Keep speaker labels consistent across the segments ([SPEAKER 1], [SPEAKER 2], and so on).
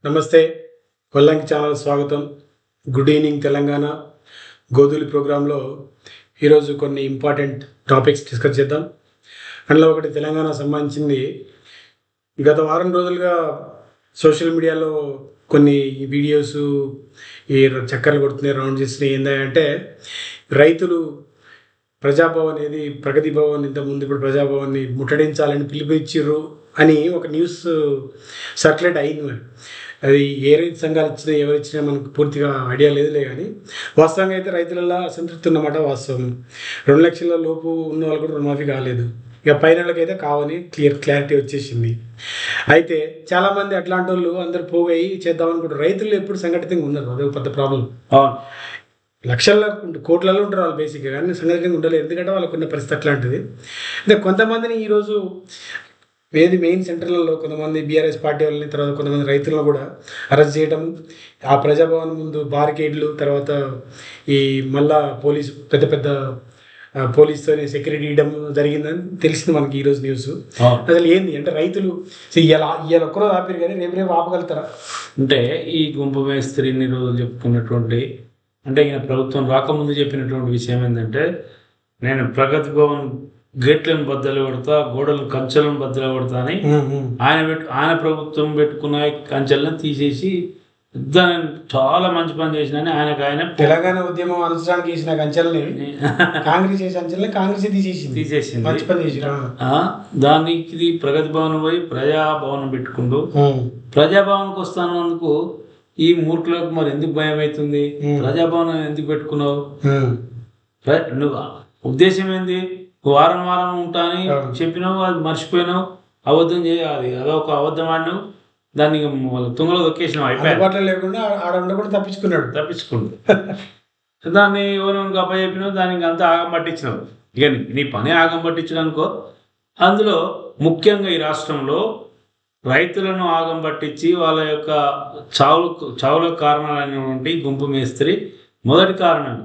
[SPEAKER 1] నమస్తే కొల్లంకి ఛానల్ స్వాగతం. Good evening Telangana గోధులి ప్రోగ్రాంలో ఈరోజు కొన్ని ఇంపార్టెంట్ టాపిక్స్ డిస్కస్ చేద్దాం. అందులో ఒకటి తెలంగాణ సంబంధించింది. గత వారం రోజులుగా సోషల్ మీడియాలో కొన్ని వీడియోస్ ఈ చక్కర్లు కొడుతున్నాయి, రౌండ్ చేస్తున్నాయి. ఏంటంటే రైతులు ప్రజాభవన్ ఏది ప్రగతి భవన్ ఇంతకుముందు ఇప్పుడు ప్రజాభవన్ని ముట్టడించాలని పిలుపునిచ్చిర్రు అని ఒక న్యూస్ సర్క్యులేట్ అయింది. మరి అది ఏ రైతు సంఘాలు ఇచ్చినా ఎవరు ఇచ్చినా మనకు పూర్తిగా ఐడియా లేదులే, కానీ వాస్తవంగా అయితే రైతులలో అసంతృప్తి ఉన్నమాట వాస్తవం. 2 లక్షల లోపు ఉన్న వాళ్ళు కూడా రుణమాఫీ కాలేదు. ఇక పైనళ్ళకైతే కావని క్లారిటీ వచ్చేసింది. అయితే చాలామంది అట్లాంటి వాళ్ళు అందరు పోయి చేద్దామనుకుంటారు. రైతులు ఎప్పుడు సంఘటితంగా ఉన్నారు, అదే పెద్ద ప్రాబ్లం. లక్షల కోట్లలో ఉంటారు వాళ్ళు బేసిక్గా, కానీ సంఘటితంగా ఉండలేదు. ఎందుకంటే వాళ్ళకు ఉన్న పరిస్థితి అట్లాంటిది. అంటే కొంతమందిని ఈరోజు మెయిన్ సెంటర్లలో కొంతమంది బీఆర్ఎస్ పార్టీ వాళ్ళని, తర్వాత కొంతమంది రైతులను కూడా అరెస్ట్ చేయడం, ఆ ప్రజాభవన్ ముందు బారికేడ్లు, తర్వాత ఈ మళ్ళా పెద్ద పోలీసుతో సెక్యూరిటీ ఇవ్వడం జరిగిందని తెలిసింది మనకి ఈరోజు న్యూస్. అసలు ఏంది అంటే రైతులు ఇలా ఒక్కరోజు ఆపారు కానీ రేపు ఆపగలుగుతారా?
[SPEAKER 2] అంటే ఈ గుంపు మేస్త్రి ఇన్ని రోజులు చెప్పుకున్నటువంటి, అంటే ఈయన ప్రభుత్వం రాకముందు చెప్పినటువంటి విషయం ఏంటంటే, నేను ప్రగతి భవన్ గేట్లను బద్దలు కొడతా, గోడలు కంచెలను బద్దలు కొడతా అని ఆయన ప్రభుత్వం పెట్టుకున్న కంచెలను తీసేసి చాలా మంచి పని చేసిన ఆయన
[SPEAKER 1] తెలంగాణ ఉద్యమం అనుసరానికి చేసిన కంచెల్ని కాంగ్రెస్ చేసే అంచెల్ని కాంగ్రెస్ తీసేసింది. మంచి పని చేసిన
[SPEAKER 2] దానికి ప్రగతి భవన్ పోయి ప్రజాభవన్ పెట్టుకుంటూ ప్రజాభవన్కి వస్తానందుకు ఈ మూర్ఖులకు మరి ఎందుకు భయం అవుతుంది? ప్రజాభవన్ ఎందుకు పెట్టుకున్నావు? నువ్వు ఉద్దేశం ఏంది? వారం ఉంటా అని చెప్పినావు, అది మర్చిపోయినావు, అబద్ధం చేయాలి, అదొక అబద్ధం ఆడినావు, దాన్ని తుంగలో దొక్కేసినావు, అయిపోయి
[SPEAKER 1] లేకుండా ఆడ ఉండకుండా తప్పించుకుండు
[SPEAKER 2] దాన్ని ఎవరు గప్ప చెప్పినావు, దానికి అంతా ఆగం పట్టించినావు. ఇక నీ పని ఆగం పట్టించడం అనుకో. అందులో ముఖ్యంగా ఈ రాష్ట్రంలో రైతులను ఆగం పట్టించి వాళ్ళ యొక్క చావులకు కారణాలైనటువంటి గుంపు మేస్త్రి మొదటి కారణం.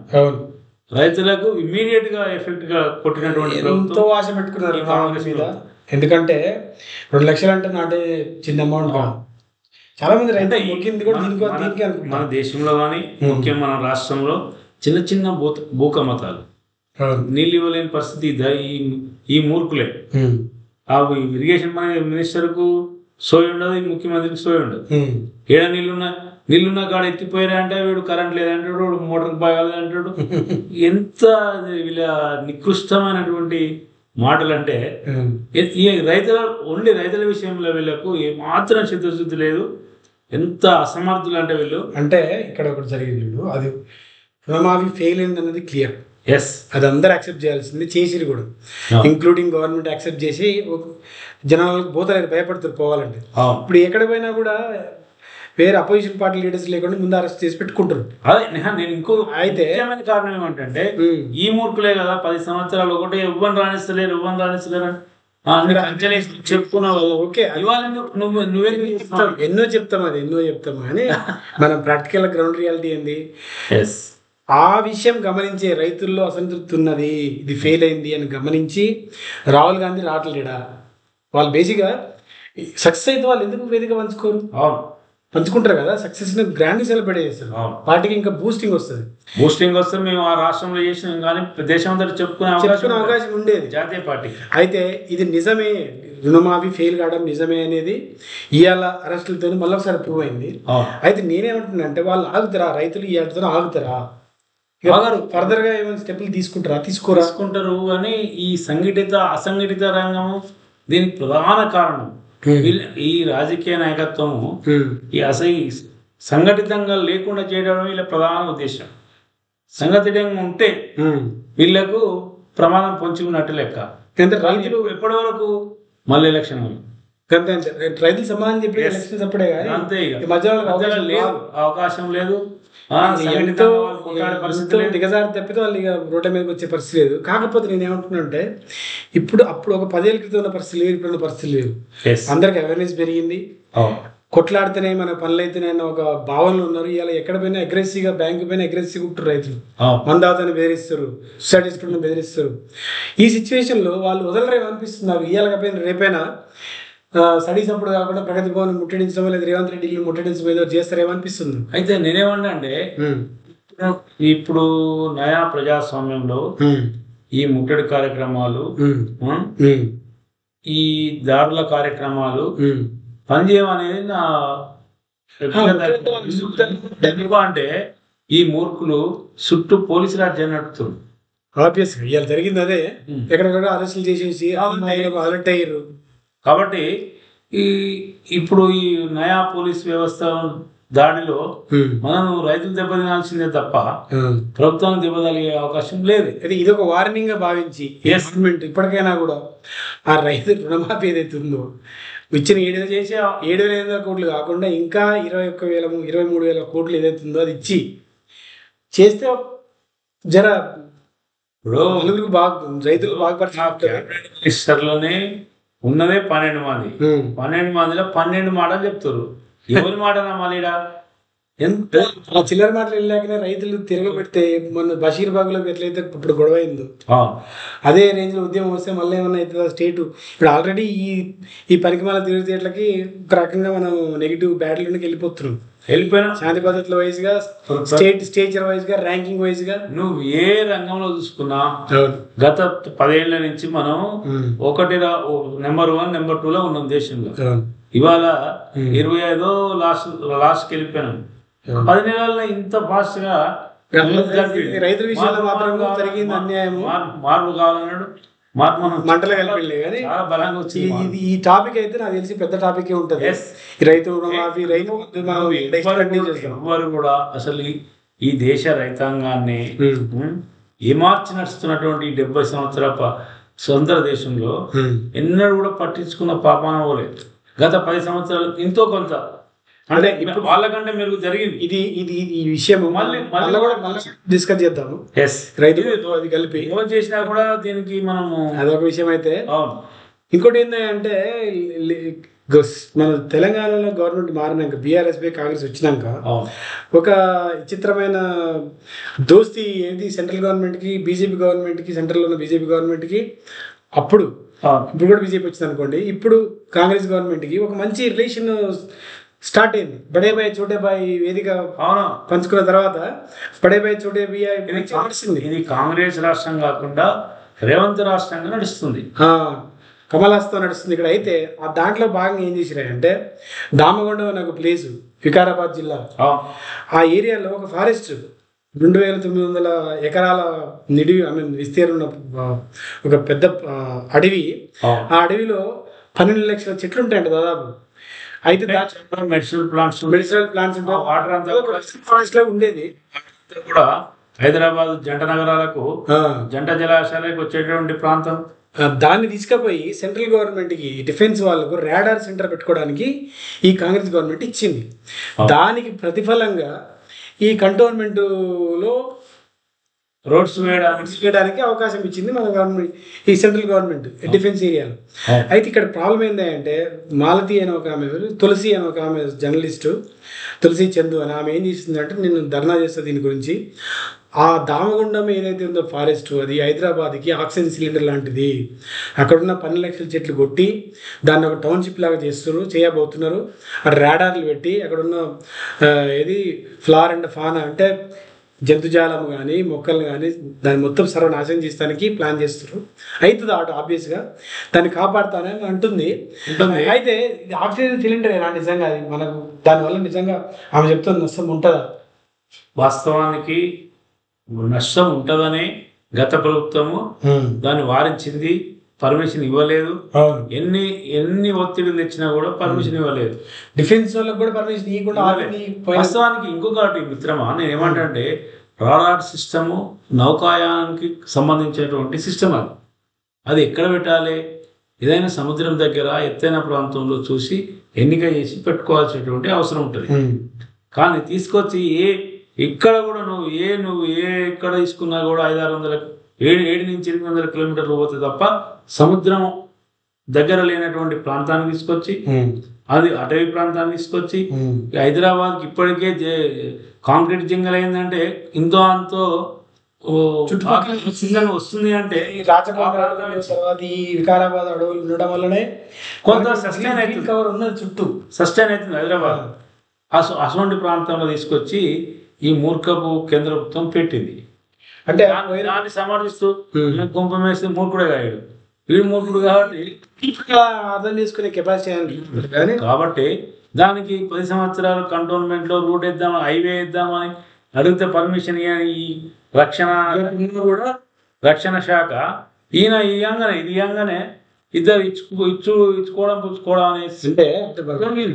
[SPEAKER 2] రైతులకు ఇమ్మీడియట్ గా ఎఫెక్ట్ గా కొట్టినటువంటి
[SPEAKER 1] ఎంతో ఆశ పెట్టుకున్నారు కాంగ్రెస్ మీద. ఎందుకంటే 2 లక్షలు అంటే నాటే చిన్న అమౌంట్. చాలా మంది
[SPEAKER 2] మన దేశంలో కానీ ముఖ్యం మన రాష్ట్రంలో చిన్న భూకమతాలు నీళ్ళు ఇవ్వలేని పరిస్థితి ఈ మూర్ఖులే. ఆ ఇరిగేషన్ మినిస్టర్ కు సోయి ఉండదు, ముఖ్యమంత్రికి సోయి ఉండదు. ఏడ నీళ్ళున్న కాడ ఎత్తిపోయారా అంటే వీడు కరెంట్ లేదంటాడు, వీడు మోటార్ బాగాలేదంటాడు. ఎంత వీళ్ళ నికృష్టమైనటువంటి మాటలు అంటే, ఈ రైతుల విషయంలో వీళ్ళకు ఏమాత్రం చిత్తశుద్ధి లేదు. ఎంత అసమర్థులు అంటే వీళ్ళు.
[SPEAKER 1] అంటే ఇక్కడ ఒకటి జరిగింది, అది రుణమాఫీ ఫెయిల్ అయింది అన్నది క్లియర్.
[SPEAKER 2] ఎస్,
[SPEAKER 1] అది అందరూ యాక్సెప్ట్ చేయాల్సింది, చేసిరు కూడా, ఇంక్లూడింగ్ గవర్నమెంట్ యాక్సెప్ట్ చేసి జనాలకు పోతలేదు, భయపడుతారు పోవాలంటే. ఇప్పుడు ఎక్కడ పోయినా కూడా వేరే అపోజిషన్ పార్టీ లీడర్స్ లేకుండా ముందు అరెస్ట్ చేసి పెట్టుకుంటారు.
[SPEAKER 2] అదే నేను ఇంకో అయితే కారణం ఏమంటే, ఈ మూర్ఖులే కదా 10 సంవత్సరాలు ఒకటి ఎవ్వరు రాణిస్తలేరు చెప్పుకున్నావు.
[SPEAKER 1] ఓకే, ఎన్నో చెప్తాం కానీ మనం ప్రాక్టికల్ గ్రౌండ్ రియాలిటీ ఏంది? ఆ విషయం గమనించే రైతుల్లో అసంతృప్తి ఉన్నది, ఇది ఫెయిల్ అయింది అని గమనించి రాహుల్ గాంధీ రావట్లేడా? వాళ్ళు బేసిక్గా సక్సెస్ అయితే వాళ్ళు ఎందుకు వేదిక పంచుకుంటారు కదా, సక్సెస్ ని గ్రాండ్ సెలబ్రేట్ చేస్తారు. పార్టీకి ఇంకా బూస్టింగ్ వస్తుంది.
[SPEAKER 2] మేము ఆ రాష్ట్రంలో చేసినాం కానీ దేశం అంతా చెప్పుకునే
[SPEAKER 1] అవకాశం ఉండేది
[SPEAKER 2] జాతీయ పార్టీ.
[SPEAKER 1] అయితే ఇది నిజమే, రుణమాఫీ ఫెయిల్ కావడం నిజమే అనేది ఇవాళ అరెస్టులతో మళ్ళీ ఒకసారి ప్రూవ్ అయింది. అయితే నేనేమంటున్నా అంటే, వాళ్ళు ఆగుతారా? రైతులు ఈ ఆటతో ఆగుతారా? ఫర్దర్ గా ఏమైనా స్టెప్లు తీసుకుంటారు
[SPEAKER 2] కానీ ఈ అసంఘటిత రంగము దీనికి ప్రధాన కారణం. ఈ రాజకీయ నాయకత్వము సంఘటితంగా లేకుండా చేయడం వీళ్ళ ప్రధాన ఉద్దేశం. సంఘటితంగా ఉంటే వీళ్ళకు ప్రమాదం పొంచి ఉన్నట్టు లెక్క. రైతులు ఎప్పటి వరకు మళ్ళీ ఎలక్షన్
[SPEAKER 1] రైతులు సమాధానం చెప్పి ఎలక్షన్స్ అప్పుడే
[SPEAKER 2] అంతే, లేదు, అవకాశం లేదు.
[SPEAKER 1] దిగజారి తప్పితే వాళ్ళు ఇక రోడ్ల మీదకి వచ్చే పరిస్థితి లేదు. కాకపోతే నేను ఏమంటున్నా అంటే, అప్పుడు ఒక 10 ఏళ్ళ క్రితం ఉన్న పరిస్థితి లేదు, ఇప్పుడు ఉన్న పరిస్థితి లేదు. అందరికి అవేర్నెస్ పెరిగింది, కొట్లాడితేనే మన పనులు అయితేనే ఒక భావనలు ఉన్నారు. ఇలా ఎక్కడ పోయినా అగ్రెసివ్గా, బ్యాంకు పైన అగ్రెసివ్గా ఉంటారు రైతులు. మందాతని బెదిరిస్తారు, సూసైడ్ చేసుకుంటున్న బెదిరిస్తారు. ఈ సిచ్యువేషన్లో వాళ్ళు వదలరేమో అనిపిస్తున్నారు. ఇవాళ రేపైనా స్టడీస్ అప్పుడు కాకుండా ప్రగతి భవన్ ముట్టడించడం లేదా రేవంత్ రెడ్డి ముట్టడించడం ఏదో చేస్తారేమో అనిపిస్తుంది.
[SPEAKER 2] అయితే నేనేమన్నా అంటే ఇప్పుడు నయా ప్రజాస్వామ్యంలో ఈ ముట్టడి కార్యక్రమాలు ఈ దాడుల కార్యక్రమాలు పనిచేయడం అనేది నా ఎందుకు అంటే ఈ మూర్ఖులు చుట్టూ పోలీసు రాజ్యాన్ని నడుపుతుంది.
[SPEAKER 1] ఆబ్వియస్ ఇవాళ జరిగింది అదే, ఎక్కడెక్కడ అరెస్టులు చేసేసి అలర్ట్ అయ్యారు.
[SPEAKER 2] కాబట్టి ఇప్పుడు ఈ నయా పోలీస్ వ్యవస్థ దాడిలో మనం రైతులు దెబ్బతినాల్సిందే తప్ప ప్రభుత్వాన్ని దెబ్బతలిగే అవకాశం లేదు.
[SPEAKER 1] అది ఇది ఒక వార్నింగ్ గా భావించి గవర్నమెంట్ ఇప్పటికైనా కూడా ఆ రైతు రుణమాఫీ ఏదైతే ఉందో ఇచ్చిన 7,500 కోట్లు కాకుండా ఇంకా 23,000 కోట్లు ఏదైతే ఉందో అది ఇచ్చి చేస్తే జర నలుగురికి రైతులు
[SPEAKER 2] బాగుపరిలోనే ఉన్నదే 12 మంది. 12 మందిలో 12 మాటలు చెప్తారు. ఎవరి మాట నమ్మాలిడా?
[SPEAKER 1] ఎంత చిల్లర మాటలు వెళ్ళాకనే రైతులు తిరగబెడితే మొన్న బషీర్బాగ్లో ఎట్లయితే ఇప్పుడు గొడవ అయిందో అదే రేంజ్ లో ఉద్యమం వస్తే మళ్ళీ ఏమన్నా అవుతుందా? స్టేట్ ఇప్పుడు ఆల్రెడీ ఈ పరికమాల తిరుగుతేట్లకి ఒక రకంగా మనం నెగిటివ్ బ్యాటిల్లోకి వెళ్ళిపోయినా శాంతి పద్ధతుల వైజ్ గా స్టేచర్ వైజ్ గా ర్యాంకింగ్ వైజ్ గా
[SPEAKER 2] నువ్వు ఏ రంగంలో చూసుకున్నా గత 10 ఏళ్ల నుంచి మనం నెంబర్ 1 నెంబర్ 2 లో ఉన్నాం దేశంలో. ఇవాళ 25 లాస్ట్ వెళ్ళిపోయినాం. 10 నెలల్లో ఇంత ఫాస్ట్ గా
[SPEAKER 1] రైతుల విషయంలో మాత్రం జరిగింది అన్యాయం.
[SPEAKER 2] మార్పు కావాలన్నాడు, మార్పు మనం
[SPEAKER 1] మంటలు కలిపి కానీ
[SPEAKER 2] చాలా బలంగా వచ్చింది.
[SPEAKER 1] ఈ టాపిక్ అయితే నాకు తెలిసి పెద్ద టాపిక్ ఉంటుంది. రైతు రుణమాఫీ
[SPEAKER 2] ఎవరు కూడా అసలు ఈ దేశ రైతాంగాన్ని ఏమార్చి నడుస్తున్నటువంటి 70 సంవత్సరాల స్వతంత్ర దేశంలో ఎన్నడూ కూడా పట్టించుకున్న పాపాన పోలేదు. గత 10 సంవత్సరాలు ఎంతో కొంత అంటే ఇప్పుడు వాళ్ళకంటే మెరుగు జరిగింది.
[SPEAKER 1] ఇది ఈ విషయం మళ్ళీ కూడా డిస్కస్ చేద్దాము. రైతు అది కలిపి
[SPEAKER 2] ఎవరు చేసినా కూడా దీనికి మనము
[SPEAKER 1] అదొక విషయం అయితే. ఇంకోటి ఏంటంటే మన తెలంగాణలో గవర్నమెంట్ మారినాక బీఆర్ఎస్ పై కాంగ్రెస్ వచ్చినాక ఒక విచిత్రమైన దోస్తీ ఏది సెంట్రల్ గవర్నమెంట్కి బీజేపీ గవర్నమెంట్కి సెంట్రల్లో ఉన్న బీజేపీ గవర్నమెంట్కి ఇప్పుడు కూడా బీజేపీ వచ్చింది అనుకోండి, ఇప్పుడు కాంగ్రెస్ గవర్నమెంట్కి ఒక మంచి రిలేషన్ స్టార్ట్ అయింది. బడే బాయ్ చోటే బాయ్ వేదిక పంచుకున్న తర్వాత బడే బాయ్ చోటే నడుస్తుంది.
[SPEAKER 2] ఇది కాంగ్రెస్ రాష్ట్రం కాకుండా రేవంత్ రాష్ట్రంగా నడుస్తుంది,
[SPEAKER 1] కమలాస్తో నడుస్తుంది ఇక్కడ. అయితే ఆ దాంట్లో భాగంగా ఏం చేసినాయంటే దామగొండ అనే ఒక ప్లేసు వికారాబాద్ జిల్లా, ఆ ఏరియాలో ఒక ఫారెస్ట్ 2,900 ఎకరాల విస్తీర్ణ ఒక పెద్ద అడవి. ఆ అడవిలో 12 లక్షల చెట్లు ఉంటాయంట దాదాపు. అయితే
[SPEAKER 2] మెడిసినల్ ప్లాంట్స్
[SPEAKER 1] వాటర్ అంతా ఉండేది
[SPEAKER 2] కూడా. హైదరాబాద్ జంట నగరాలకు జంట జలాశయాలకు వచ్చేటువంటి ప్రాంతం.
[SPEAKER 1] దాన్ని తీసుకుపోయి సెంట్రల్ గవర్నమెంట్కి డిఫెన్స్ వాళ్ళకు రాడార్ సెంటర్ పెట్టుకోవడానికి ఈ కాంగ్రెస్ గవర్నమెంట్ ఇచ్చింది. దానికి ప్రతిఫలంగా ఈ కంటోన్మెంట్లో
[SPEAKER 2] రోడ్స్
[SPEAKER 1] వేయడానికి అవకాశం ఇచ్చింది మన గవర్నమెంట్, ఈ సెంట్రల్ గవర్నమెంట్ డిఫెన్స్ ఏరియాలో. అయితే ఇక్కడ ప్రాబ్లం ఏంటంటే మాలతి అని ఒక ఆమె, తులసి అని ఒక ఆమె జర్నలిస్టు, తులసి చందు అని ఆమె ఏం చేసిందంటే నేను ధర్నా చేస్తాను దీని గురించి. ఆ దామగుండం ఏదైతే ఉందో ఫారెస్ట్, అది హైదరాబాద్కి ఆక్సిజన్ సిలిండర్ లాంటిది. అక్కడున్న 12 లక్షల చెట్లు కొట్టి దాన్ని ఒక టౌన్షిప్ లాగా చేయబోతున్నారు. రాడార్లు పెట్టి అక్కడున్న ఫ్లార్ అండ్ ఫానా అంటే జంతుజాలము కానీ మొక్కలు కానీ దాన్ని మొత్తం సర్వనాశనం చేస్తానికి ప్లాన్ చేస్తారు. అవుతుంది ఆబ్వియస్గా దాన్ని కాపాడుతానని అంటుంది. అయితే ఆక్సిజన్ సిలిండర్ ఎలా నిజంగా అది మనకు దానివల్ల నిజంగా ఆమె చెప్తుంది నష్టం ఉంటుందా?
[SPEAKER 2] వాస్తవానికి నష్టం ఉంటుందని గత ప్రభుత్వము దాన్ని వారించింది, పర్మిషన్ ఇవ్వలేదు. ఎన్ని ఒత్తిడిలు తెచ్చినా కూడా పర్మిషన్ ఇవ్వలేదు.
[SPEAKER 1] డిఫెన్స్ వాళ్ళకి కూడా పర్మిషన్ ఇవ్వకుండా.
[SPEAKER 2] వాస్తవానికి ఇంకొకటి మిత్రమా, నేను ఏమంటే రాడార్ సిస్టము నౌకాయానానికి సంబంధించినటువంటి సిస్టమ్ అది ఎక్కడ పెట్టాలి? ఏదైనా సముద్రం దగ్గర ఎత్తైన ప్రాంతంలో చూసి ఎన్నిక చేసి పెట్టుకోవాల్సినటువంటి అవసరం ఉంటుంది. కానీ తీసుకొచ్చి ఇక్కడ కూడా నువ్వు ఎక్కడ తీసుకున్నా కూడా 7 నుంచి 800 కిలోమీటర్లు పోతే తప్ప సముద్రం దగ్గర లేనటువంటి ప్రాంతాన్ని తీసుకొచ్చి, అది అటవీ ప్రాంతాన్ని తీసుకొచ్చి, హైదరాబాద్కి ఇప్పటికే కాంక్రీట్ జంగల్ అయిందంటే ఇంతో అంతో ఆక్సిజన్ వస్తుంది అంటే
[SPEAKER 1] ఈ రాచకొండ అడవులు, తర్వాత ఈ వికారాబాద్ అడవులు ఉండడం వల్లనే
[SPEAKER 2] కొంత సస్టైన్ అవుతుంది,
[SPEAKER 1] కవర్ ఉన్నది చుట్టూ
[SPEAKER 2] సస్టైన్ అవుతుంది హైదరాబాద్. అటువంటి ప్రాంతంలో తీసుకొచ్చి ఈ మూర్ఖపు కేంద్ర ప్రభుత్వం పెట్టింది.
[SPEAKER 1] అంటే
[SPEAKER 2] దాన్ని సమర్థిస్తూ కుంభం వేస్తే మూర్ఖుడే కాయాడు, వీడు మూర్ఖుడు కాబట్టి
[SPEAKER 1] అర్థం చేసుకునే కెపాసిటీ
[SPEAKER 2] కాబట్టి దానికి 10 సంవత్సరాలు కంటోన్మెంట్లో రూట్ వేద్దాం, హైవే వేద్దామని అడిగితే పర్మిషన్ ఈ రక్షణ శాఖ ఈయన ఇయ్యంగానే ఇద్దరు ఇచ్చుకోవడం పుచ్చుకోవడం అనేసి.
[SPEAKER 1] అంటే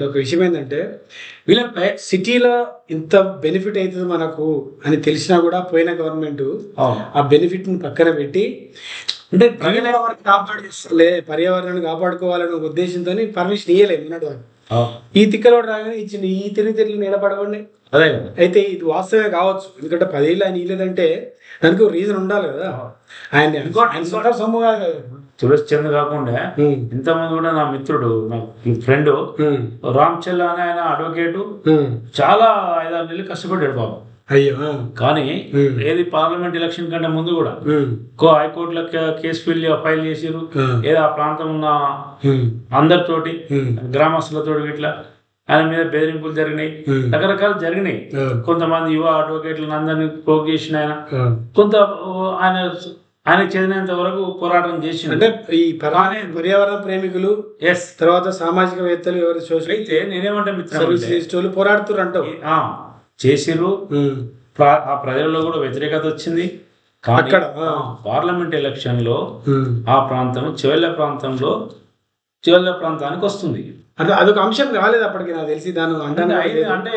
[SPEAKER 1] ఒక విషయం ఏంటంటే వీళ్ళ సిటీలో ఇంత బెనిఫిట్ అవుతుంది మనకు అని తెలిసినా కూడా పోయిన గవర్నమెంట్ ఆ బెనిఫిట్ ని పక్కన పెట్టి అంటే పర్యావరణాన్ని కాపాడుకోవాలనే ఉద్దేశంతో పర్మిషన్ ఇయ్యలేదు విన్నట్టు. ఈ తిక్కలోడు రాగానే ఇచ్చింది, ఈ తిరిగి నిలబడవండి.
[SPEAKER 2] అదే
[SPEAKER 1] అయితే ఇది వాస్తవమే కావచ్చు, ఎందుకంటే 10 ఏళ్ళు ఆయన ఇయ్యలేదంటే దానికి ఒక రీజన్ ఉండాలి కదా. ఆయన సొమ్ము కాదు కదా.
[SPEAKER 2] తులసి చంద్ కాకుండా ఇంతమంది కూడా నా మిత్రుడు, నా ఫ్రెండ్ రామ్ చెల్ల అని ఆయన అడ్వకేటు, చాలా 5-6 నెలలు కష్టపడ్డాడు పాపం.
[SPEAKER 1] అయ్యో
[SPEAKER 2] కానీ ఏది పార్లమెంట్ ఎలక్షన్ కంటే ముందు కూడా హైకోర్టులో కేసు ఫైల్ చేసిరు. ఏదో ఆ ప్రాంతం ఉన్న అందరితోటి గ్రామస్తులతోటి ఇట్లా ఆయన మీద బెదిరింపులు జరిగినాయి, రకరకాలు జరిగినాయి. కొంతమంది యువ అడ్వకేట్లను అందరినీ ప్రోగ్ చేసిన ఆయన కొంత ఆయనకు చెందినంత వరకు పోరాటం చేసిన.
[SPEAKER 1] అంటే ఈ పర్యావరణ ప్రేమికులు తర్వాత సామాజికవేత్తలు ఎవరు సోషల్
[SPEAKER 2] అయితే నేనేమంటే మిత్రులు
[SPEAKER 1] పోరాడుతున్నారు అంటావు
[SPEAKER 2] చేసిర్రు. ఆ ప్రజల్లో కూడా వ్యతిరేకత వచ్చింది. కానీ పార్లమెంట్ ఎలక్షన్ లో ఆ ప్రాంతం చివరి ప్రాంతానికి వస్తుంది.
[SPEAKER 1] అదొక అంశం కాలేదు అప్పటికి నాకు తెలిసి. దాని
[SPEAKER 2] అంటే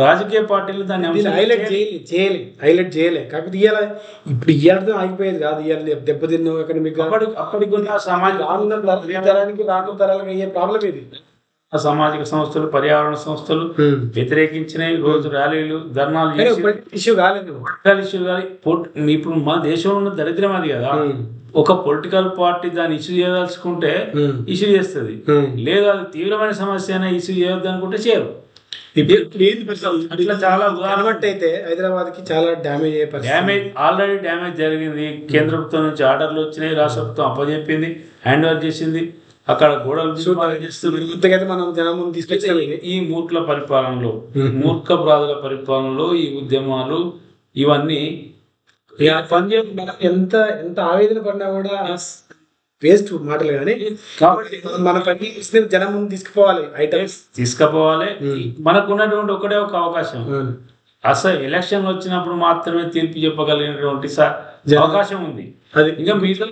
[SPEAKER 2] రాజకీయ పార్టీలు దాన్ని
[SPEAKER 1] హైలైట్ చేయలే. కాకపోతే ఇవాళ ఇప్పుడు ఇయ్యాలతో ఆగిపోయేది కాదు. ఇవాళ దెబ్బతిన్న ఎకనామిక్
[SPEAKER 2] అప్పటికి
[SPEAKER 1] తరానికి రాను తరాలకు అయ్యే ప్రాబ్లం ఇది.
[SPEAKER 2] సామాజిక సంస్థలు, పర్యావరణ సంస్థలు వ్యతిరేకించినాయి. రోజు ర్యాలీలు, ధర్నాలు
[SPEAKER 1] ఇష్యూ కాలేదు.
[SPEAKER 2] ఇప్పుడు మన దేశంలో ఉన్న దరిద్రం అది కదా. ఒక పొలిటికల్ పార్టీ దాన్ని ఇష్యూ చేయదలుచుకుంటే ఇష్యూ చేస్తుంది, లేదా అది తీవ్రమైన సమస్య అయినా ఇష్యూ చేయొద్దు అనుకుంటే చేయరు.
[SPEAKER 1] అట్లా చాలా ఉదాహరణ అయితే హైదరాబాద్ కి చాలా
[SPEAKER 2] ఆల్రెడీ డ్యామేజ్ జరిగింది. కేంద్ర ప్రభుత్వం నుంచి ఆర్డర్లు వచ్చినాయి, రాష్ట్ర ప్రభుత్వం అప్పచెప్పింది, హ్యాండ్ ఓవర్ చేసింది. అక్కడ గోడలు
[SPEAKER 1] మనం జనం తీసుకొచ్చి
[SPEAKER 2] ఈ మూర్ఖుల పరిపాలనలో, మూర్ఖ ప్రాధుల పరిపాలనలో ఈ ఉద్యమాలు ఇవన్నీ
[SPEAKER 1] ఎంత ఎంత ఆవేదన పడినా కూడా వేస్ట్ మాటలు కానీ. కాబట్టి మన పని జనం ముందు తీసుకుపోవాలి, ఐటమ్స్
[SPEAKER 2] తీసుకుపోవాలి. మనకు ఉన్నటువంటి ఒకటే ఒక అవకాశం, అసలు ఎలక్షన్ వచ్చినప్పుడు మాత్రమే తీర్పు చెప్పగలిగినటువంటి అవకాశం ఉంది.
[SPEAKER 1] అది
[SPEAKER 2] ఇంకా మీతో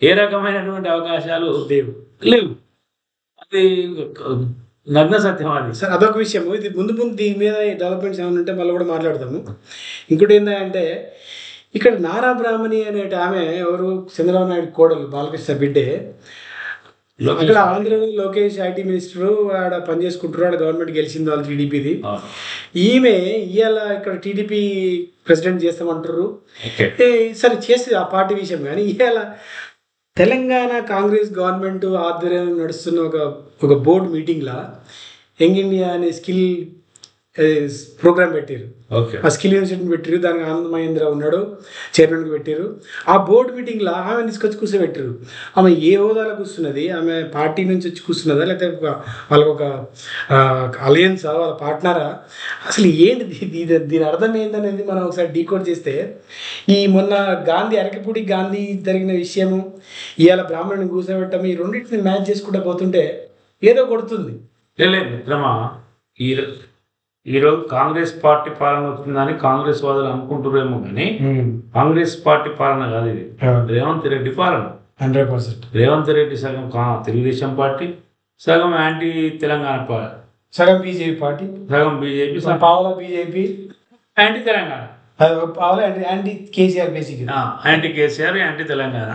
[SPEAKER 2] ఏ రకమైనటువంటి అవకాశాలు లేవు. అది నగ్న సత్యం. అది
[SPEAKER 1] సార్ అదొక విషయం. ఇది ముందు దీని మీద డెవలప్మెంట్స్ ఏమైనా ఉంటే మళ్ళీ కూడా మాట్లాడతాము. ఇంకోటి ఏంటంటే ఇక్కడ నారా బ్రాహ్మణి అనే ఆమె ఎవరు, చంద్రబాబు నాయుడు కోడలు, బాలకృష్ణ బిడ్డే. అక్కడ ఆంధ్రలో లోకేష్ ఐటీ మినిస్టర్ ఆడ పనిచేసుకుంటారు. ఆడ గవర్నమెంట్ గెలిచింది వాళ్ళు టీడీపీది. ఈమె ఇవాళ ఇక్కడ టీడీపీ ప్రెసిడెంట్ చేస్తామంటారు. సరే చేస్తుంది ఆ పార్టీ విషయం. కానీ ఇవాళ తెలంగాణ కాంగ్రెస్ గవర్నమెంట్ ఆధ్వర్యంలో నడుస్తున్న ఒక బోర్డు మీటింగ్లో యంగ్ ఇండియా అనే స్కిల్ ప్రోగ్రామ్ పెట్టారు. ఆ స్కిల్ యూనివర్సిటీని పెట్టారు. దానికి ఆనంద్ మహేంద్ర ఉన్నాడు, చైర్మన్కి పెట్టారు. ఆ బోర్డు మీటింగ్లో ఆమె తీసుకొచ్చి కూర్చోబెట్టారు. ఆమె ఏ హోదాలో కూర్చున్నది, ఆమె పార్టీ నుంచి వచ్చి కూర్చున్నదా, లేకపోతే వాళ్ళకు ఒక అలయన్సా, వాళ్ళ పార్ట్నరా, అసలు ఏంటి దీని అర్థం ఏందనేది మనం ఒకసారి డీకోడ్ చేస్తే, ఈ మొన్న అరకపూడి గాంధీ జరిగిన విషయము, ఇవాళ బ్రాహ్మణుని కూర్చోబెట్టము, ఈ రెండింటిని మ్యాచ్ చేసుకుంటూ పోతుంటే ఏదో కొడుతుంది.
[SPEAKER 2] మిత్రమా, ఈరోజు కాంగ్రెస్ పార్టీ పాలన వస్తుందని కాంగ్రెస్ వాదులు అనుకుంటున్నారేమో, కానీ కాంగ్రెస్ పార్టీ పాలన కాదు ఇది. రేవంత్ రెడ్డి పాలన
[SPEAKER 1] 100%.
[SPEAKER 2] రేవంత్ రెడ్డి సగం తెలుగుదేశం పార్టీ, సగం యాంటీ తెలంగాణ పార్టీ,
[SPEAKER 1] సగం బీజేపీ పార్టీ,
[SPEAKER 2] సగం బీజేపీ,
[SPEAKER 1] పావుల బీజేపీ,
[SPEAKER 2] యాంటీ తెలంగాణ,
[SPEAKER 1] పావుల anti KCR, basic
[SPEAKER 2] anti KCR, anti Telangana.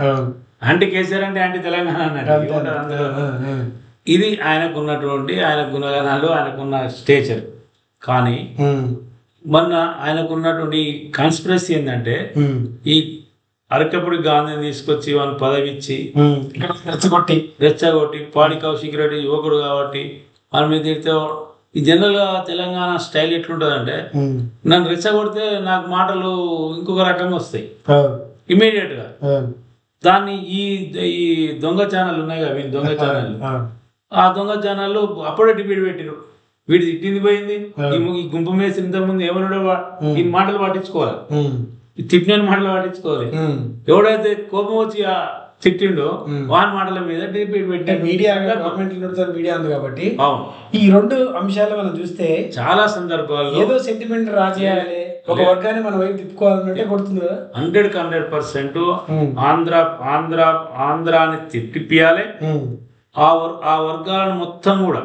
[SPEAKER 2] Anti KCR అంటే యాంటీ తెలంగాణ అన్నట్టు. ఇది ఆయనకున్నటువంటి ఆయన గుణగణాలు, ఆయనకున్న స్టేచర్. కానీ మొన్న ఆయనకున్నటువంటి కాన్స్పిరసీ ఏంటంటే, ఈ అరకపూడి గాంధీని తీసుకొచ్చి వాళ్ళని పదవి ఇచ్చి రెచ్చగొట్టి, పాడి కౌశిక్ రెడ్డి యువకుడు కాబట్టి వాళ్ళ మీద తిడితే ఈ జనరల్గా తెలంగాణ స్టైల్ ఎట్లుంటుందంటే నన్ను రెచ్చగొడితే నాకు మాటలు ఇంకొక రకంగా వస్తాయి ఇమీడియట్గా. దాన్ని ఈ ఈ దొంగ ఛానల్ ఉన్నాయి కదా, దొంగ ఛానల్, ఆ దొంగ ఛానళ్ళు అప్పుడే డిబేట్ పెట్టిరు. వీడు తిట్టింది పోయింది, ఈ గుంపు మేసి ఇంతకుముందు ఎవరుడో ఈ మాటలు పట్టించుకోవాలి, తిట్టిన మాటలు పట్టించుకోవాలి. ఎవడైతే కోపం వచ్చి తిట్టిండో వాని మాటల మీద డిబేట్ పెట్టారు.
[SPEAKER 1] మీడియా మీడియా ఉంది కాబట్టి ఈ రెండు అంశాలు మనం చూస్తే చాలా సందర్భాల్లో ఏదో సెంటిమెంట్ రాజేయాలి, ఒక వర్గాన్ని మన వైపు తిప్పుకోవాలన్నట్టే కొడుతుంది కదా.
[SPEAKER 2] 100% ఆంధ్రాని తిప్పియాలి. ఆ వర్గాలను మొత్తం కూడా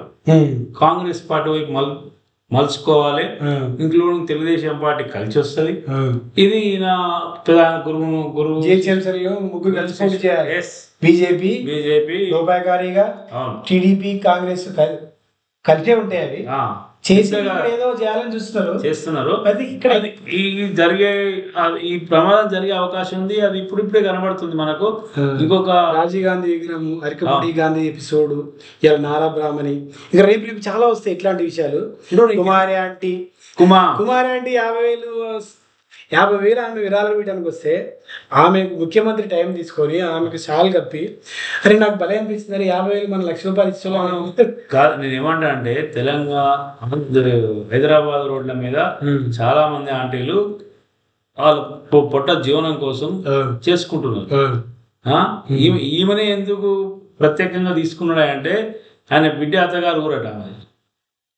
[SPEAKER 2] కాంగ్రెస్ పార్టీ వైపు మలుచుకోవాలి, ఇంక్లూడింగ్ తెలుగుదేశం పార్టీ కలిసి వస్తుంది. ఇది నా ప్రధాన గురువు
[SPEAKER 1] ముగ్గురు కలిసి చేయాలి. బీజేపీ లోపాయకారిగా టీడీపీ కాంగ్రెస్ కలిసే ఉంటాయి. అవి చేసి ఏదో చేయాలని
[SPEAKER 2] చేస్తున్నారు. అది ఇక్కడ ఈ ప్రమాదం జరిగే అవకాశం ఉంది. అది ఇప్పుడిప్పుడే కనబడుతుంది మనకు. ఇంకొక
[SPEAKER 1] రాజీవ్ గాంధీ విగ్రహం, అరికపూడి గాంధీ ఎపిసోడ్, ఇలా నారా బ్రాహ్మణి, ఇక రేపు చాలా వస్తాయి ఇట్లాంటి విషయాలు. కుమారి ఆంటీ 50,000 ఆమె విరాళాలు పెట్టడానికి వస్తే ఆమె ముఖ్యమంత్రి టైం తీసుకొని ఆమెకు షాల్ కప్పి, అరే నాకు భలే అనిపిస్తుంది, అరే 50,000 మన ₹1,00,000
[SPEAKER 2] ఇచ్చేవాళ్ళం. నేను ఏమంటా అంటే తెలంగాణ హైదరాబాద్ రోడ్ల మీద చాలా మంది ఆంటీలు వాళ్ళ పొట్ట జీవనం కోసం చేసుకుంటున్నారు. ఈమెనే ఎందుకు ప్రత్యేకంగా తీసుకున్నాడంటే ఆయన బిడ్డ అత్తగారు ఊరట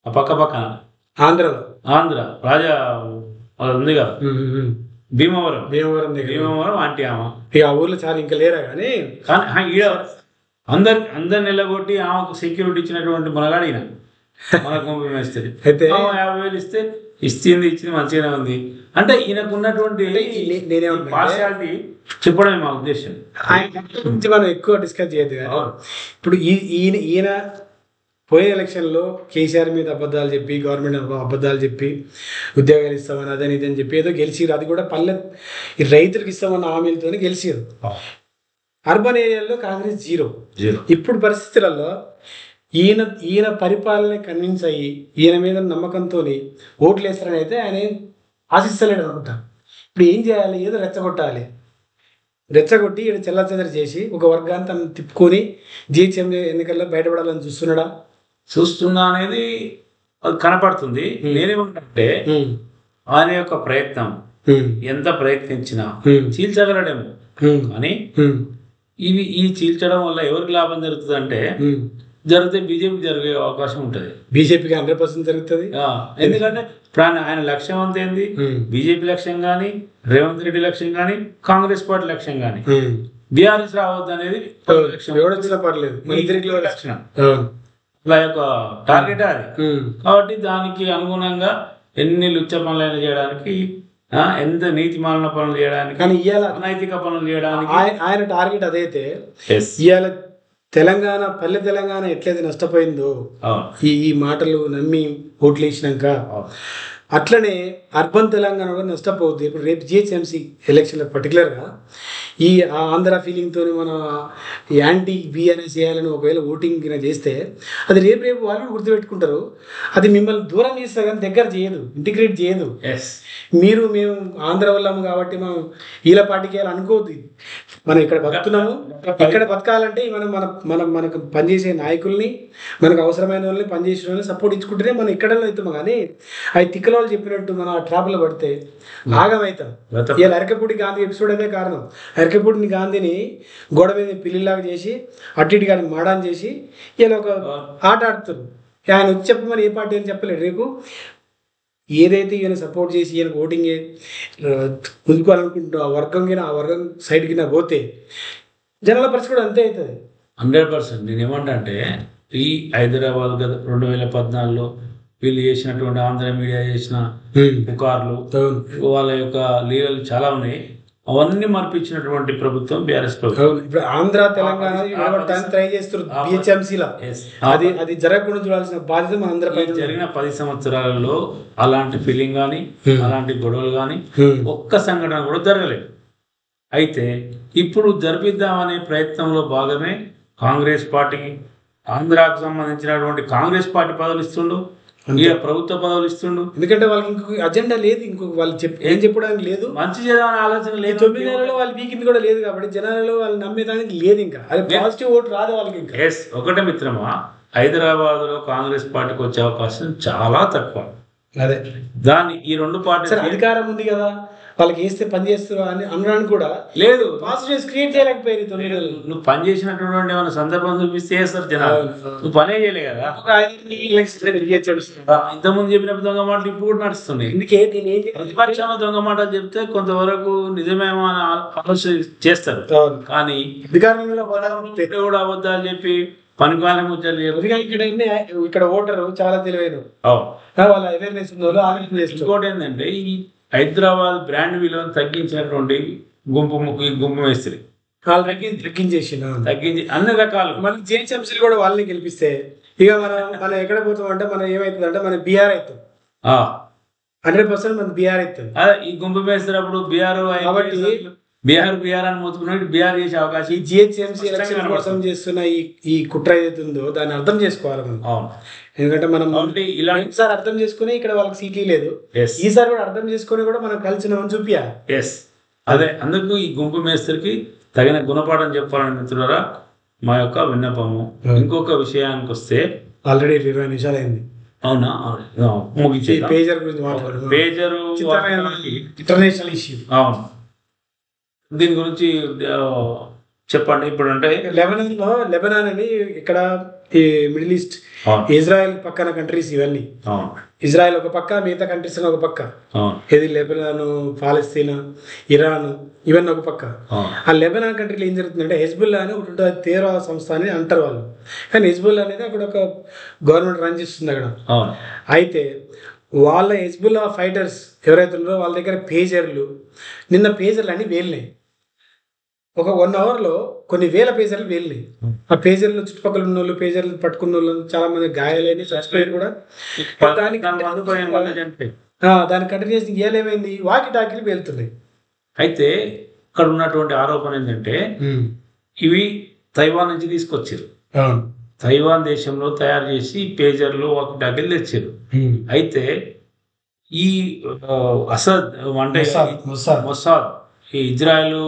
[SPEAKER 2] ఆ పక్క పక్కన ఆంధ్ర రాజా ఉంది కదా, భీమవరం ఆంటీ ఆమె.
[SPEAKER 1] ఆ ఊర్లో చాలా ఇంకా లేరా కానీ
[SPEAKER 2] అందరు నిలగొట్టి ఆమెకు సెక్యూరిటీ ఇచ్చినటువంటి మనగాడు ఈయన. మనకు వేస్తుంది అయితే 50,000 ఇచ్చింది మంచిగానే ఉంది అంటే ఈయనకు ఉన్నటువంటి పార్షియాలిటీ చెప్పడమే మా ఉద్దేశం.
[SPEAKER 1] ఆయన గురించి మనం ఎక్కువ డిస్కస్ చేయదు కదా. ఇప్పుడు ఈయన పోయే ఎలక్షన్లో కేసీఆర్ మీద అబద్ధాలు చెప్పి, గవర్నమెంట్ అబద్ధాలు చెప్పి, ఉద్యోగాలు ఇస్తామని అదని ఇదని చెప్పి ఏదో గెలిచిరు. అది కూడా ఈ రైతులకు ఇస్తామన్న హామీలతోనే గెలిచిరు. అర్బన్ ఏరియాలో కాంగ్రెస్ జీరో. ఇప్పుడు పరిస్థితులలో ఈయన పరిపాలన కన్విన్స్ అయ్యి ఈయన మీద నమ్మకంతో ఓట్లు వేస్తారని అయితే ఆయన ఆశిస్తలేడు అనుకుంటా. ఇప్పుడు ఏం చేయాలి, ఏదో రెచ్చగొట్టి ఈయన చెల్లాచెదరు చేసి ఒక వర్గాన్ని తను తిప్పుకొని జీహెచ్ఎంసీ ఎన్నికల్లో బయటపడాలని
[SPEAKER 2] చూస్తున్నా అనేది కనపడుతుంది. నేనేమంటే ఆయన యొక్క ప్రయత్నం ఎంత ప్రయత్నించినా చీల్చగలడేమో, కానీ ఈ చీల్చడం వల్ల ఎవరికి లాభం జరుగుతుంది అంటే జరిగితే బీజేపీకి జరిగే అవకాశం ఉంటుంది.
[SPEAKER 1] బీజేపీకి 100% జరుగుతుంది.
[SPEAKER 2] ఎందుకంటే ఆయన లక్ష్యం అంత ఏంది, బీజేపీ లక్ష్యం కానీ, రేవంత్ రెడ్డి లక్ష్యం కానీ, కాంగ్రెస్ పార్టీ లక్ష్యం కానీ, బీఆర్ఎస్ రావద్దు అనేది లక్ష్యం. అలా యొక్క టార్గెట్ అది. కాబట్టి దానికి అనుగుణంగా ఎన్ని లుచ్చ పనులైనా చేయడానికి, ఎంత నీతి మాలిన పనులు చేయడానికి, అనైతిక పనులు చేయడానికి
[SPEAKER 1] ఆయన టార్గెట్ అదైతే ఇవాళ తెలంగాణ పల్లె తెలంగాణ ఎట్లయితే నష్టపోయిందో ఈ మాటలు నమ్మి ఓట్లు వేసినాక, అట్లనే అర్బన్ తెలంగాణ కూడా నష్టపోద్ది. ఇప్పుడు రేపు జిహెచ్ఎంసీ ఎలక్షన్లో పర్టికులర్గా ఈ ఆంధ్ర ఫీలింగ్తో మన యాంటీ బీఆర్ఎస్ చేయాలని ఒకవేళ ఓటింగ్ చేస్తే అది రేపు వాళ్ళు గుర్తుపెట్టుకుంటారు. అది మిమ్మల్ని దూరం చేస్తే కానీ దగ్గర చేయదు, ఇంటిగ్రేట్ చేయదు. మేము ఆంధ్ర వాళ్ళము కాబట్టి మనం వీళ్ళ పార్టీకి వెళ్ళి అనుకోవద్దు. మనం ఇక్కడ బతుకుతున్నాము, ఇక్కడ బతకాలంటే మనకు పనిచేసే నాయకుల్ని, మనకు అవసరమైన వాళ్ళని, పనిచేసిన వాళ్ళని సపోర్ట్ ఇచ్చుకుంటేనే మనం ఇక్కడలో అవుతాము. కానీ అవి తిక్కల వాళ్ళు చెప్పినట్టు మనం ఆ ట్రాప్లో పడితే ఆగమవుతాం. ఇలా అరకపూడి గాంధీ ఎపిసోడ్ అదే కారణం. అరకపూడిని గాంధీని గోడ మీద పిల్లిలాగా చేసి అటు ఇటు కానీ మాడాన్ చేసి ఇలా ఒక ఆట ఆడుతారు. ఆయన వచ్చి చెప్పమని ఏ పార్టీ అని చెప్పలేడు. రేపు ఏదైతే ఈయన సపోర్ట్ చేసి ఈయనకు ఓటింగ్ ముందుకోవాలనుకుంటున్నా ఆ వర్గం కింద, ఆ వర్గం సైడ్ కింద పోతే జనాల పరిస్థితి కూడా అంతే అవుతుంది.
[SPEAKER 2] 100%. నేను ఏమంటా అంటే ఈ హైదరాబాద్ 2014లో వీళ్ళు చేసినటువంటి ఆంధ్ర మీడియా చేసిన పుకార్లు, వాళ్ళ యొక్క లీలలు చాలా ఉన్నాయి. అవన్నీ మర్పించినటువంటి ప్రభుత్వం బీఆర్ఎస్ ప్రభుత్వం.
[SPEAKER 1] ఇప్పుడు ఆంధ్ర తెలంగాణ ట్రై చేస్తారు బిహెచ్ఎంసీలో. అది జరగకుండా చూడాల్సిన బాధ్యత మన అందరిపై.
[SPEAKER 2] జరిగిన 10 సంవత్సరాలలో అలాంటి ఫీలింగ్ కానీ, అలాంటి గొడవలు కానీ ఒక్క సంఘటన కూడా జరగలేదు. అయితే ఇప్పుడు జరిపిద్దామనే ప్రయత్నంలో భాగమే కాంగ్రెస్ పార్టీకి, ఆంధ్రాకు సంబంధించినటువంటి కాంగ్రెస్ పార్టీ పదవులు ఇస్తుండు, ఇక ప్రభుత్వ పదవులు ఇస్తుండు.
[SPEAKER 1] ఎందుకంటే వాళ్ళకి ఇంకొక అజెండా లేదు, ఇంకొక వాళ్ళు ఏం చెప్పడానికి లేదు,
[SPEAKER 2] మంచి చేద్దామని ఆలోచన లేదు.
[SPEAKER 1] 9 నెలల్లో వాళ్ళు వీకింది కూడా లేదు కాబట్టి జనాలలో వాళ్ళు నమ్మేదానికి లేదు, ఇంకా అది పాజిటివ్ ఓటు రాదు వాళ్ళకి ఇంకా.
[SPEAKER 2] ఎస్, ఒకటే మిత్రమా, హైదరాబాద్లో కాంగ్రెస్ పార్టీకి వచ్చే అవకాశం చాలా తక్కువ.
[SPEAKER 1] అదే
[SPEAKER 2] దాన్ని ఈ రెండు పార్టీ
[SPEAKER 1] అధికారం ఉంది కదా వాళ్ళకి వేస్తే పని చేస్తారు అని అనడానికి కూడా
[SPEAKER 2] లేదు,
[SPEAKER 1] పాజిటివ్స్ క్రియేట్ చేయలేకపోయారు 9 నెలలు.
[SPEAKER 2] నువ్వు పని చేసినటువంటి ఏమైనా సందర్భం చూపిస్తే చేస్తారు జనాలు. నువ్వు పనే చేయలే కదా. ఇంతకుముందు చెప్పిన దొంగ మాటలు ఇప్పుడు కూడా నడుస్తున్నాయి.
[SPEAKER 1] అందుకే
[SPEAKER 2] ప్రతిపక్షంలో దొంగ మాటలు చెప్తే కొంతవరకు నిజమేమో అని ఆలోచన చేస్తారు. కానీ
[SPEAKER 1] అధికారంలో
[SPEAKER 2] కూడా అబద్ధాలు చెప్పి పనికాలం
[SPEAKER 1] ఇక్కడ ఓటరు చాలా తెలివైన వాళ్ళ అవేర్నెస్
[SPEAKER 2] ఇంకోటి ఏంటంటే ఈ హైదరాబాద్ బ్రాండ్ విలువను తగ్గించినటువంటి గుంపు మేస్త్రి
[SPEAKER 1] తగ్గించేసి
[SPEAKER 2] అన్ని రకాలు
[SPEAKER 1] మన జిహెచ్ఎంసీలు కూడా వాళ్ళని గెలిపిస్తే ఇక మనం ఎక్కడ పోతాం అంటే మనం ఏమవుతుంది అంటే మన బీఆర్ అవుతాం 100% మన బీఆర్ అవుతుంది.
[SPEAKER 2] ఈ గుంపు మేస్త్రి అప్పుడు బీఆర్ కాబట్టి బీఆర్ అని మొత్తుకున్నట్టు బీఆర్ చేసే అవకాశం.
[SPEAKER 1] ఈ జిహెచ్ఎంసీ ఎలక్షన్ కోసం చేస్తున్న ఈ కుట్ర ఏదైతుందో దాన్ని అర్థం చేసుకోవాలి మనం. ఎందుకంటే మనం ఇలాంటిసారి అర్థం చేసుకుని ఇక్కడ వాళ్ళకి సీట్లు లేదు, ఈసారి కూడా అర్థం చేసుకుని కూడా మనం కలిసిన చూపియాలి.
[SPEAKER 2] ఎస్, అదే అందుకు ఈ గుంపు మేస్త్రికి తగిన గుణపాఠం చెప్పాలని మిత్రులారా మా యొక్క విన్నపము. ఇంకొక విషయానికి వస్తే
[SPEAKER 1] ఆల్రెడీ 20 నిమిషాలు అయింది.
[SPEAKER 2] అవునా, ముగించే
[SPEAKER 1] పేజర్ గురించి మాట్లాడు.
[SPEAKER 2] Pager
[SPEAKER 1] international issue.
[SPEAKER 2] అవును, దీని గురించి చెప్పండి. ఇప్పుడు అంటే
[SPEAKER 1] లెబనాన్ అని ఇక్కడ ఈ మిడిల్ ఈస్ట్, ఇజ్రాయెల్ పక్కన కంట్రీస్ ఇవన్నీ. ఇజ్రాయెల్ ఒక పక్క, మిగతా కంట్రీస్ ఒక పక్క. ఇది లెబనాన్, పాలస్తీనా, ఇరాన్ ఇవన్నీ ఒక పక్క. ఆ లెబనాన్ కంట్రీలో ఏం జరుగుతుందంటే హెజ్బుల్లా అని ఒకటి ఉంటుంది, తీవ్రవాద సంస్థ అని అంటారు వాళ్ళు. కానీ హెజ్బుల్లా అనేది అక్కడ ఒక గవర్నమెంట్ రన్ చేస్తుంది అక్కడ. అయితే వాళ్ళ హెజ్బుల్లా ఫైటర్స్ ఎవరైతే ఉన్నారో వాళ్ళ దగ్గర పేజర్లు, నిన్న పేజర్లు అన్ని వేలినాయి. ఒక 1 అవర్లో కొన్ని వేల పేజర్లు వేలినాయి. ఆ పేజర్లు చుట్టుపక్కల ఉన్న వాళ్ళు, పేజర్లు పట్టుకున్న వాళ్ళు చాలా మంది గాయాలని చచ్చిపోయారు కూడా. దాని కంటిన్యూస్ ఏమైంది, వాకి టాకీలు పేలుతున్నాయి.
[SPEAKER 2] అయితే ఇక్కడ ఉన్నటువంటి ఆరోపణ ఏంటంటే ఇవి తైవాన్ నుంచి తీసుకొచ్చారు. తైవాన్ దేశంలో తయారు చేసి పేజర్లు వాకి టాకీలు తెచ్చారు. అయితే ఈ అసద్ అంటే మొసాద్, ఈ ఇజ్రాయెల్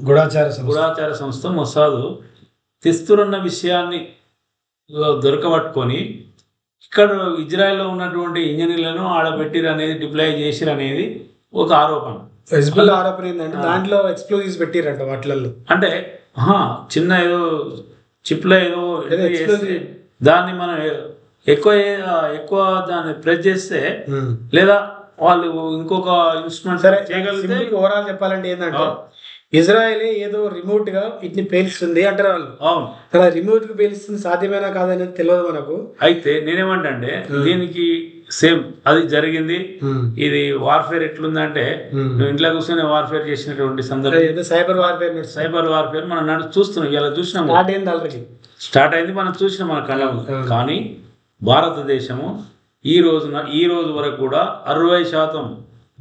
[SPEAKER 2] గూఢాచార సంస్థ మొసాద్ తెస్తున్న విషయాన్ని దొరకబట్టుకొని ఇక్కడ ఇజ్రాయెల్లో ఉన్నటువంటి ఇంజనీర్లను ఆడబెట్టిరు అనేది, డిప్లాయ్ చేసిరు అనేది ఒక ఆరోపణ.
[SPEAKER 1] ఆరోపణ ఏంటంటే దాంట్లో ఎక్స్ప్లోజివ్స్ పెట్టిరంట వాటిల్లో.
[SPEAKER 2] అంటే చిన్న ఏదో చిప్లో ఏదో దాన్ని మనం ఎక్కువ దాన్ని ప్రెస్ చేస్తే లేదా వాళ్ళు ఇంకొక ఇన్స్ట్రుమెంట్ చేయగలిగితే.
[SPEAKER 1] ఓవరాల్ చెప్పాలంటే ఏంటంటే ఇజ్రాయెల్ ఏదో రిమోట్ గా వీటిని పేలుస్తుంది అంటారు వాళ్ళు. అలా రిమోట్ గా పేలుస్తుంది సాధ్యమేనా కాదనేది తెలియదు మనకు.
[SPEAKER 2] అయితే నేనేమంటే దీనికి సేమ్ అది జరిగింది. ఇది వార్ఫేర్ ఎట్లుందంటే నువ్వు ఇంట్లో కూర్చొని వార్ఫేర్ చేసినటువంటి సందర్భం సైబర్ వార్ఫేర్ మనం చూస్తున్నాం. ఇలా చూసినాము, స్టార్ట్ అయింది, మనం చూసినాం మన కళ్ళ. కానీ భారతదేశము ఈ రోజు వరకు కూడా 60%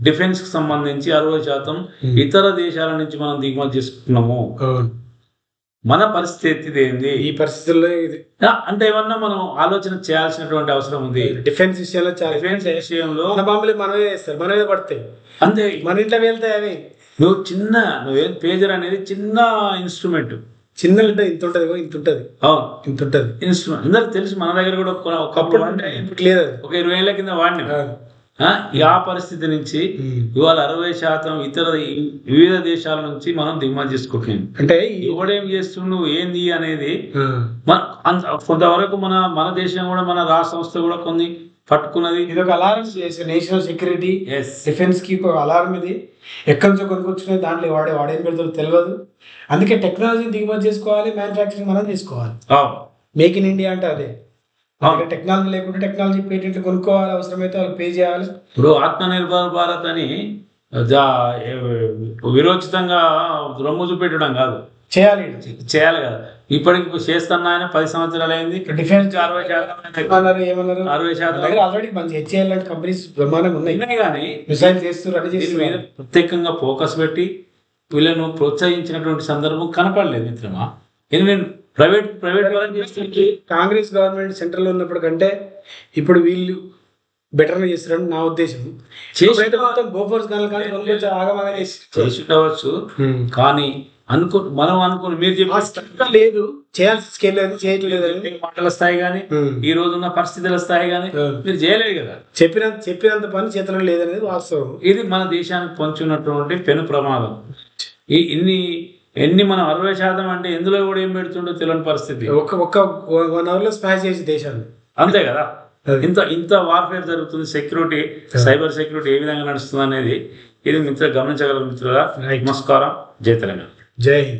[SPEAKER 2] డిఫెన్స్ కి సంబంధించి 60% ఇతర దేశాల నుంచి మనం దిగుమతి చేసుకుంటున్నాము. మన పరిస్థితి ఏంది
[SPEAKER 1] ఈ పరిస్థితుల్లో?
[SPEAKER 2] అంటే ఏమన్నా మనం ఆలోచన చేయాల్సినటువంటి అవసరం ఉంది.
[SPEAKER 1] డిఫెన్స్ విషయంలో మనమే చేస్తారు, మనమే పడతాయి అంతే. మన ఇంట్లో వెళ్తాయి అవి.
[SPEAKER 2] నువ్వేం పేజర్ అనేది చిన్న ఇన్స్ట్రుమెంట్,
[SPEAKER 1] చిన్న ఇంత ఉంటది, ఇంత ఉంటది, ఇంత ఉంటది
[SPEAKER 2] ఇన్స్ట్రుమెంట్. అందరికి తెలుసు, మన దగ్గర కూడా ఒకప్పుడు
[SPEAKER 1] లేదు,
[SPEAKER 2] ఒక 20 ఏళ్ల కింద వాడినాం. ఆ పరిస్థితి నుంచి ఇవాళ 60% ఇతర వివిధ దేశాల నుంచి మనం దిగుమతి చేసుకుంటున్నాం.
[SPEAKER 1] అంటే
[SPEAKER 2] ఎవడేం చేస్తున్నావు ఏంది అనేది కొంతవరకు మన దేశం కూడా, మన రాష్ట్ర సంస్థ కూడా కొన్ని పట్టుకున్నది.
[SPEAKER 1] ఇది ఒక అలారం నేషనల్ సెక్యూరిటీ డిఫెన్స్ కి ఒక అలారం. ఇది ఎక్కడి నుంచో కొనుక్కొచ్చుకునే దాంట్లో వాడేం పెడతారో తెలియదు. అందుకే టెక్నాలజీ దిగుమతి చేసుకోవాలి, మ్యానుఫ్యాక్చరింగ్ మనం చేసుకోవాలి. మేక్ ఇన్ ఇండియా అంటే అదే. టెక్నాలజీ లేకుంటే టెక్నాలజీ పేటెంట్లు కొనుక్కోవాలి, అవసరమైతే వాళ్ళు పే చేయాలి.
[SPEAKER 2] ఇప్పుడు ఆత్మనిర్భర్ భారత్ అని విరోచితంగా రొమ్ము చూపెట్టడం కాదు, చేయాలి కదా. ఇప్పటికి చేస్తున్నా ఆయన 10 సంవత్సరాలు అయింది.
[SPEAKER 1] డిఫెన్స్ 60% ఏమన్నారు, 60% ఆల్రెడీ మంచి హెచ్ఏఎల్ లాంటి కంపెనీస్ బ్రహ్మాండంగా ఉన్నాయి. కానీ మిసైల్ చేస్తున్నారు,
[SPEAKER 2] ప్రత్యేకంగా ఫోకస్ పెట్టి వీళ్ళను ప్రోత్సహించినటువంటి సందర్భం కనపడలేదు మిత్రమా. నేను ప్రైవేట్ వాళ్ళని చేస్తుంటే
[SPEAKER 1] కాంగ్రెస్ గవర్నమెంట్ సెంట్రల్ ఉన్నప్పుడు కంటే ఇప్పుడు వీళ్ళు బెటర్గా చేస్తారని నా ఉద్దేశం.
[SPEAKER 2] చేసి
[SPEAKER 1] మొత్తం బోఫోర్స్ గన్లు కానీ కొంచెం ఆగమాగా
[SPEAKER 2] చేసి ఉండవచ్చు, కానీ మనం అనుకుని మీరు చెప్పి
[SPEAKER 1] లేదు, చేయాల్సిన స్కేల్ లేదు, చేయట్లేదు అని
[SPEAKER 2] మాటల స్థాయి కానీ ఈ రోజు ఉన్న పరిస్థితుల స్థాయి కానీ మీరు చేయలేదు కదా.
[SPEAKER 1] చెప్పినంత పని చేతనం లేదనేది వాస్తవం.
[SPEAKER 2] ఇది మన దేశానికి పొంచున్నటువంటి పెను ప్రమాదం. ఎన్ని మనం 60% అంటే ఎందులో కూడా ఏం పెడుతుండో తెలియని పరిస్థితి.
[SPEAKER 1] ఒక్క 1 hour లో స్మాష్ చేసి దేశాన్ని,
[SPEAKER 2] అంతే కదా. ఇంత వార్ఫేర్ జరుగుతుంది, సెక్యూరిటీ సైబర్ సెక్యూరిటీ ఏ విధంగా నడుస్తుంది అనేది ఇది గమనించగల మిత్రులుగా. నమస్కారం. జై తెలంగాణ.
[SPEAKER 1] జై హింద్.